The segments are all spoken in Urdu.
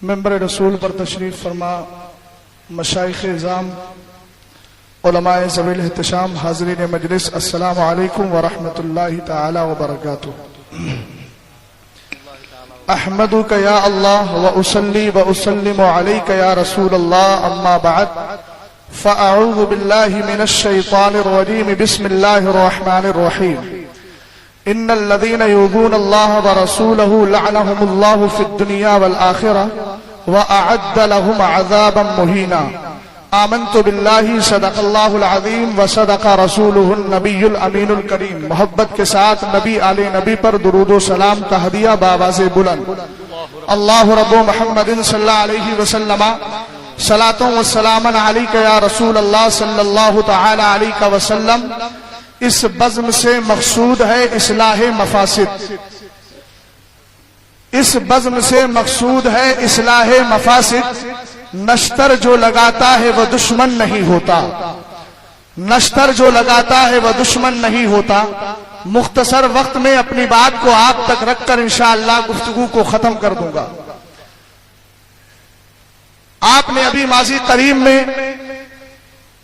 منبر رسول پر تشریف فرما مشائخ اعظام علماء ذوی الاحتشام حاضرین مجلس، السلام علیکم ورحمۃ اللہ تعالی وبرکاتہ۔ احمدک یا اللہ واصلی واسلم علیک یا رسول اللہ، اما بعد فاعوذ باللہ من الشیطان الرجیم، بسم اللہ الرحمن الرحیم۔ ان الذين يؤذون الله ورسوله لعنهم الله في الدنيا والآخرة وأعد لهم عذابا مهينا۔ آمنت بالله صدق الله العظيم وصدق رسوله النبي الأمين الكريم۔ محبت کے ساتھ نبی علیہ نبی پر درود و سلام کا ہدیہ بآواز بلند۔ اللہ رب محمد صلی اللہ علیہ وسلم صلاۃ و سلام علیک یا رسول اللہ صلی اللہ تعالی علیہ وسلم۔ اس بزم سے مقصود ہے اصلاح مفاسد، اس بزم سے مقصود ہے اصلاح مفاسد۔ نشتر جو لگاتا ہے وہ دشمن نہیں ہوتا، نشتر جو لگاتا ہے وہ دشمن نہیں ہوتا۔ مختصر وقت میں اپنی بات کو آپ تک رکھ کر انشاءاللہ گفتگو کو ختم کر دوں گا۔ آپ نے ابھی ماضی قریب میں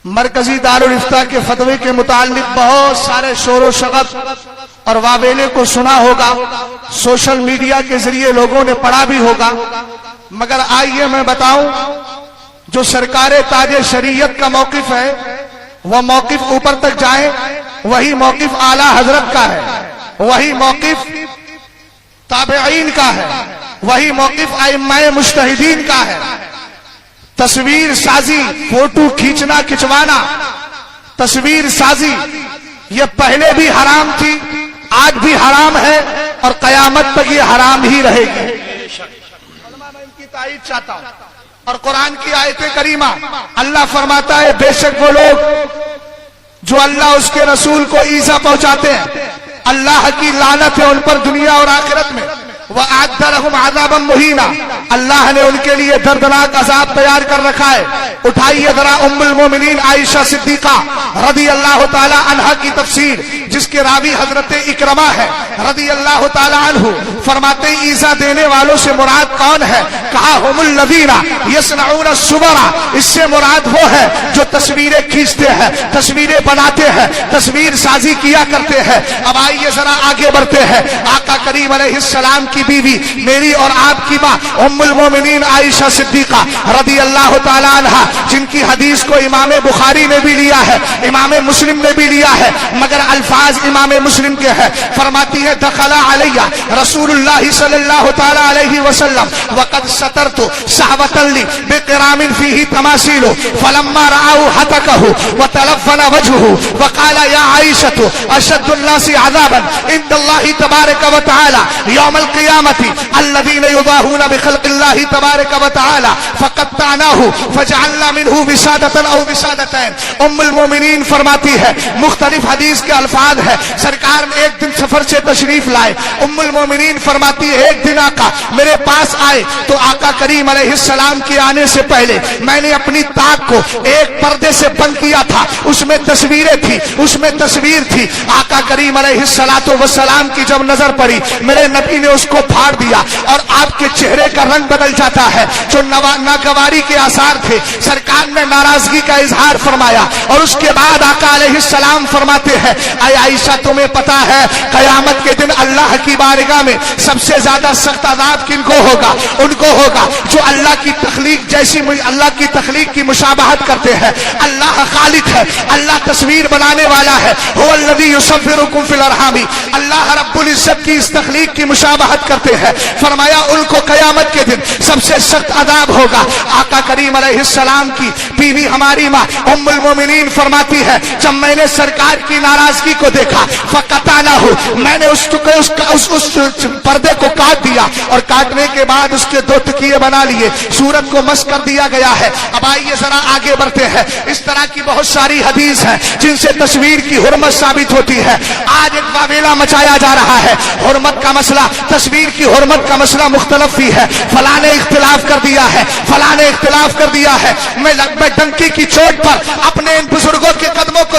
مرکزی دارالافتاء کے فتوے کے متعلق بہت سارے شور و شغب اور واویلے کو سنا ہوگا، سوشل میڈیا کے ذریعے لوگوں نے پڑھا بھی ہوگا، مگر آئیے میں بتاؤں جو سرکار تاج شریعت کا موقف ہے وہ موقف اوپر تک جائے، وہی موقف اعلی حضرت کا ہے، وہی موقف تابعین کا ہے، وہی موقف ائمہ مجتہدین کا ہے۔ تصویر سازی، فوٹو کھینچنا کھچوانا، تصویر سازی یہ پہلے بھی حرام تھی، آج بھی حرام ہے اور قیامت تک یہ حرام ہی رہے گی۔ میں ان کی تائید چاہتا ہوں، اور قرآن کی آیت کریمہ اللہ فرماتا ہے بے شک وہ لوگ جو اللہ اس کے رسول کو ایذا پہنچاتے ہیں، اللہ کی لعنت ہے ان پر دنیا اور آخرت میں۔ وَأَعَدَّ لَهُمْ عَذَابًا مُهِينًا، اللہ نے ان کے لیے دردناک عذاب تیار کر رکھا ہے۔ اٹھائیے ذرا ام المومنین عائشہ صدیقہ رضی اللہ تعالی عنہا کی تفسیر، جس کے راوی حضرت اکرمہ ہے رضی اللہ تعالی عنہ، فرماتے ہیں ایذا دینے والوں سے مراد کون ہے؟ کہا ہم الذین یصنعون الصور، اس سے مراد وہ ہے جو تصویریں کھینچتے ہیں، تصویریں بناتے ہیں، تصویر سازی کیا کرتے ہیں۔ اب آئیے ذرا آگے بڑھتے ہیں۔ آقا کریم علیہ السلام کی بیوی میری اور آپ کی ماں ام المومنین عائشہ صدیقہ رضی اللہ تعالی عنہا، جن کی حدیث کو امام بخاری نے بھی لیا ہے، امام مسلم نے بھی لیا ہے، مگر الفاظ امام مسلم کے ہیں۔ فرماتی ہے دخل علیہ رسول اللہ صلی اللہ تعالی علیہ وسلم وقد سترت صحبة لی بقرام فیہ تماثیل فلما رآؤ حتکہ وتلفن وجهه وقال یا عائشة اشد الناس عذابا عند اللہ تبارک وتعالی یوم القیامة الذين يضاهون بخلق الله تبارك وتعالى فقطعناه فجعلنا منه وسادة او وسادتين۔ ام المومنین فرماتی ہے مختلف حدیث کے الفاظ ہے، سرکار ایک دن سفر سے تشریف لائے، ام المومنین فرماتی ہے ایک دن آقا میرے پاس آئے تو آقا کریم علیہ السلام کے آنے سے پہلے میں نے اپنی طاق کو ایک پردے سے بند کیا تھا، اس میں تصویریں تھی، اس میں تصویر تھی۔ آقا کریم علیہ السلام کی جب نظر پڑی میرے نبی نے اس کو پھاڑ دیا اور آپ کے چہرے کا رنگ بدل جاتا ہے، جو ناگواری کے آثار تھے۔ سرکار نے ناراضگی کا اظہار فرمایا اور اس کے بعد آقا علیہ السلام فرماتے ہیں اے عائشہ تمہیں پتا ہے قیامت کے دن اللہ کی بارگاہ میں سب سے زیادہ سخت عذاب کن کو ہوگا؟ ان کو ہوگا جو اللہ کی تخلیق جیسی اللہ کی تخلیق کی مشابہت کرتے ہیں۔ اللہ خالق ہے، اللہ تصویر بنانے والا ہے، هو الذی یصورکم فی الارحام، اللہ رب العزت کی اس تخلیق کی مشابہت کرتے ہیں۔ فرمایا ان کو قیامت کے دن سب سے سخت عذاب ہوگا۔ آقا کریم علیہ السلام کی بیوی ہماری ماں ام المومنین فرماتی ہے جب میں نے سرکار کی ناراضگی کو دیکھا فقطعناه، میں نے اس پردے کو کاٹ دیا اور کاٹنے کے بعد اس کے دو تکیے بنا لیے، صورت کو مس کر دیا گیا ہے۔ اب آئیے ذرا آگے بڑھتے ہیں۔ اس طرح کی بہت ساری حدیث ہیں جن سے تصویر کی حرمت ثابت ہوتی ہے۔ آج ایک واویلا مچایا جا رہا ہے، حرمت کا مسئلہ، تصویر کی حرمت کا مسئلہ مختلف بھی ہے، فلاں نے اختلاف کر دیا ہے، فلاں نے اختلاف کر دیا ہے۔ میں ڈنکی کی چوٹ پر اپنے ان بزرگوں کے قدموں کو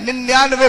99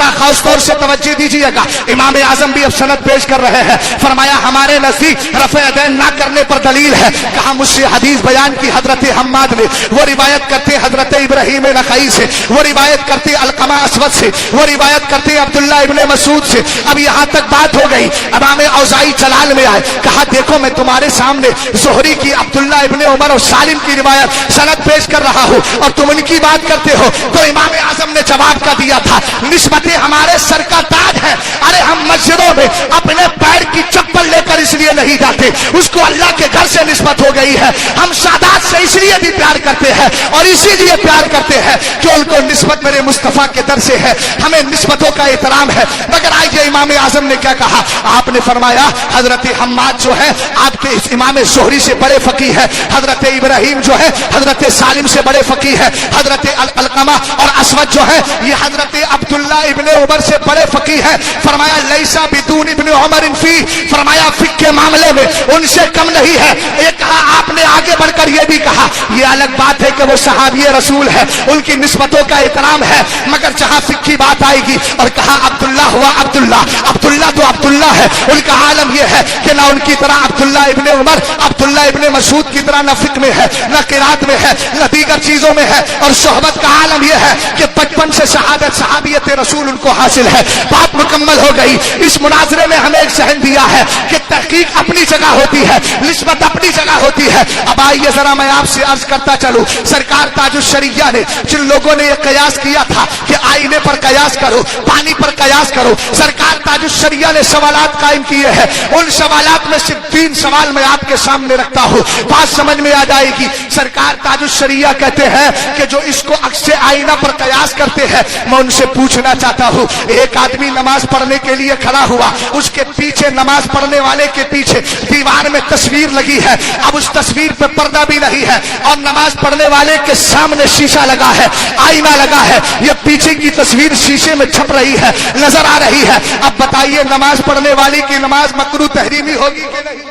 ذرا خاص طور سے توجہ دیجیے گا، امام اعظم بھی اب سند پیش کر رہے ہیں. فرمایا ہمارے نزدیک رفع یدین نہ کرنے پر دلیل ہے. کہا مجھ سے حدیث بیان کی حضرت حماد نے، وہ روایت کرتے حضرت ابراہیم نخعی سے، وہ روایت کرتے علقمہ اسود سے، وہ روایت کرتے عبداللہ ابن مسعود سے. اب یہاں تک بات ہو گئی. امام اوزاعی جلال میں آئے، کہا دیکھو میں تمہارے سامنے زہری کی، عبداللہ ابن عمر اور سالم کی روایت سند پیش کر رہا ہوں اور تم ان کی بات کرتے ہو. تو امام اعظم نے جواب کا دیا تھا نسبتیں ہمارے سر کا تاج ہے. ارے ہم مسجدوں میں اپنے پیر کی چپل لے کر اس لیے نہیں جاتے، اس کو اللہ کے گھر سے نسبت ہو گئی ہے. ہم سادات سے اس لیے بھی پیار کرتے ہیں اور اسی لیے پیار کرتے ہیں کہ ان کو نسبت میرے مصطفیٰ کے در سے ہے. ہمیں نسبتوں کا احترام ہے. مگر آئیے امام اعظم نے کیا کہا. آپ نے فرمایا حضرت حماد جو ہے آپ کے اس امام زہری سے بڑے فقیہ ہے، حضرت ابراہیم جو ہے حضرت سالم سے بڑے فقیہ ہے، حضرت علقمہ اور اسود جو ہے یہ حضرت عبداللہ ابن عمر سے بڑے فقیہ ہے. فرمایا لیسا بدون ابن عمر فی، فرمایا فقہ کے معاملے میں ان سے کم نہیں ہے. یہ کہا آپ نے آگے بڑھ کر یہ بھی کہا یہ الگ بات ہے کہ وہ صحابی رسول ہے، ان کی نسبتوں کا احترام ہے، مگر جہاں فقہ کی بات آئے گی اور کہا عبداللہ ہوا عبداللہ، عبداللہ تو عبداللہ ہے. ان کا عالم یہ ہے کہ نہ ان کی طرح عبداللہ ابن عمر، عبداللہ ابن مسعود کی طرح نہ فقہ میں ہے، نہ قرات میں ہے، نہ دیگر چیزوں میں ہے. اور صحبت کا عالم یہ ہے کہ بچپن سے شہادت صحابیت رسول ان کو حاصل ہے. بات مکمل ہو گئی. اس مناظرے میں ہمیں ایک ذہن دیا ہے کہ تحقیق اپنی جگہ ہوتی ہے، نسبت اپنی جگہ ہوتی ہے. اب آئیے ذرا میں آپ سے عرض کرتا چلوں، سرکار تاج الشریعہ نے جن لوگوں نے یہ قیاس کیا تھا کہ آئینے پر قیاس کرو، پانی پر قیاس کرو، سرکار تاج الشریعہ نے سوالات قائم کیے ہیں. ان سوالات میں صرف 3 سوال میں آپ کے سامنے رکھتا ہوں، بات سمجھ میں آ جائے گی. سرکار تاج الشریعہ کہتے ہیں کہ جو اس کو عکس آئینہ پر قیاس کرتے ہیں، میں ان سے پوچھنا چاہتا ہوں ایک آدمی نماز پڑھنے کے لیے کھڑا ہوا، اس کے پیچھے نماز پڑھنے والے کے پیچھے دیوار میں تصویر لگی ہے. اب اس تصویر پہ پردہ بھی نہیں ہے اور نماز پڑھنے والے کے سامنے شیشہ لگا ہے، آئینہ لگا ہے. یہ پیچھے کی تصویر شیشے میں چھپ رہی ہے، نظر آ رہی ہے. اب بتائیے نماز پڑھنے والی کی نماز مکروہ تحریمی ہوگی کہ نہیں؟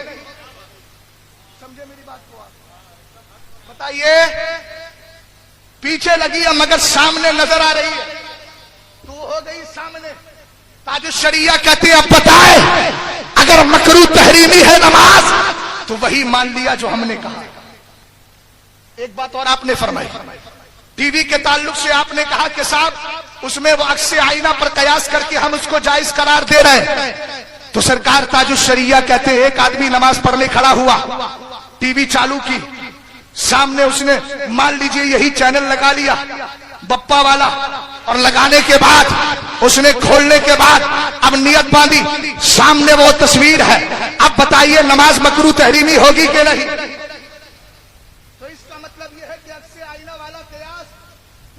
سمجھے میری بات کو آپ؟ بتائیے پیچھے لگی ہے مگر سامنے نظر آ رہی ہے تو ہو گئی سامنے. تاج الشریعہ کہتے ہیں اب بتائے اگر مکروہ تحریمی ہے نماز تو وہی مان لیا جو ہم نے کہا. ایک بات اور آپ نے فرمائی ٹی وی کے تعلق سے، آپ نے کہا کہ صاحب اس میں وہ عکس آئینہ پر قیاس کر کے ہم اس کو جائز قرار دے رہے ہیں. تو سرکار تاج الشریعہ کہتے ہیں ایک آدمی نماز پڑھنے کھڑا ہوا، ٹی وی چالو کی، سامنے اس نے مان لیجئے یہی چینل لگا لیا بپا والا، اور لگانے کے بعد اس نے کھولنے کے بعد اب نیت باندھی، سامنے وہ تصویر ہے. اب بتائیے نماز مکروہ تحریمی ہوگی کہ نہیں؟ تو اس کا مطلب یہ ہے کہ عکس آئینہ والا قیاس،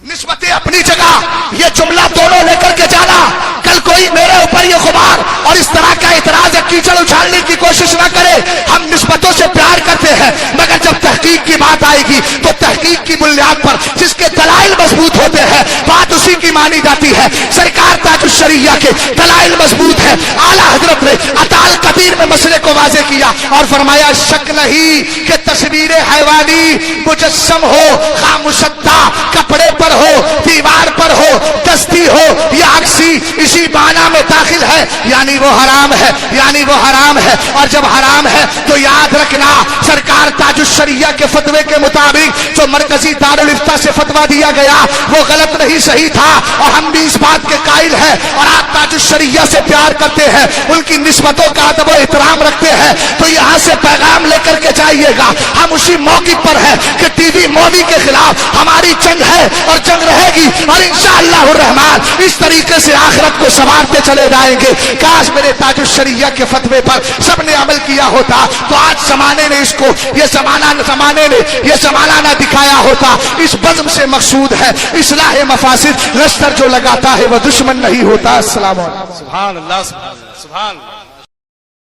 نسبتیں اپنی جگہ. یہ جملہ دونوں لے کر کے جانا، کل کوئی میرے اوپر یہ غبار اور اس طرح کا اعتراض یا کیچڑ اچھالنے کی کوشش نہ کرے. ہم نسبتوں سے پیار کرتے ہیں مگر جب تحقیق کی بات آئے گی تو تحقیق کی بنیاد پر جس کے دلائل مضبوط ہوتے ہیں بات اسی کی مانی جاتی ہے. سرکار تاج الشریعہ کے دلائل مضبوط ہے. اعلیٰ حضرت نے اطال قدیر میں مسئلے کو واضح کیا اور فرمایا شک نہیں کہ تصویر حیوانی مجسم ہو، خامشدہ کپڑے پر ہو، دیوار پر ہو، دستی ہو یا عکسی، اسی معنی میں داخل ہے، یعنی وہ حرام ہے، یعنی وہ حرام ہے. اور جب حرام ہے تو یاد رکھنا سرکار تاج الشریعہ کے فتوے کے مطابق جو مرکزی دارالافتاء سے فتویٰ دیا گیا وہ غلط نہیں صحیح تھا، اور ہم بھی اس بات کے قائل ہیں. اور آپ تاج الشریعہ سے پیار کرتے ہیں، ان کی نسبتوں کا ادب و احترام رکھتے ہیں، تو یہاں سے پیغام لے کر کے جائیے گا. ہم اسی موقع پر ہیں کہ ٹی وی مووی کے خلاف ہماری جنگ ہے اور جنگ رہے گی، اور انشاءاللہ الرحمن اس طریقے سے آخرت کو سنوارتے چلے جائیں گے. کاش میرے تاج الشریعہ کے فتوے پر سب نے عمل کیا ہوتا تو آج زمانے نے اس کو یہ زمانہ نہ دکھایا ہوتا. اس بزم سے مقصود ہے اصلاح مفاسد. لشکر جو لگاتا ہے وہ دشمن نہیں ہوتا. السلام علیکم. سبحان اللہ، سبحان اللہ، سبحان اللہ.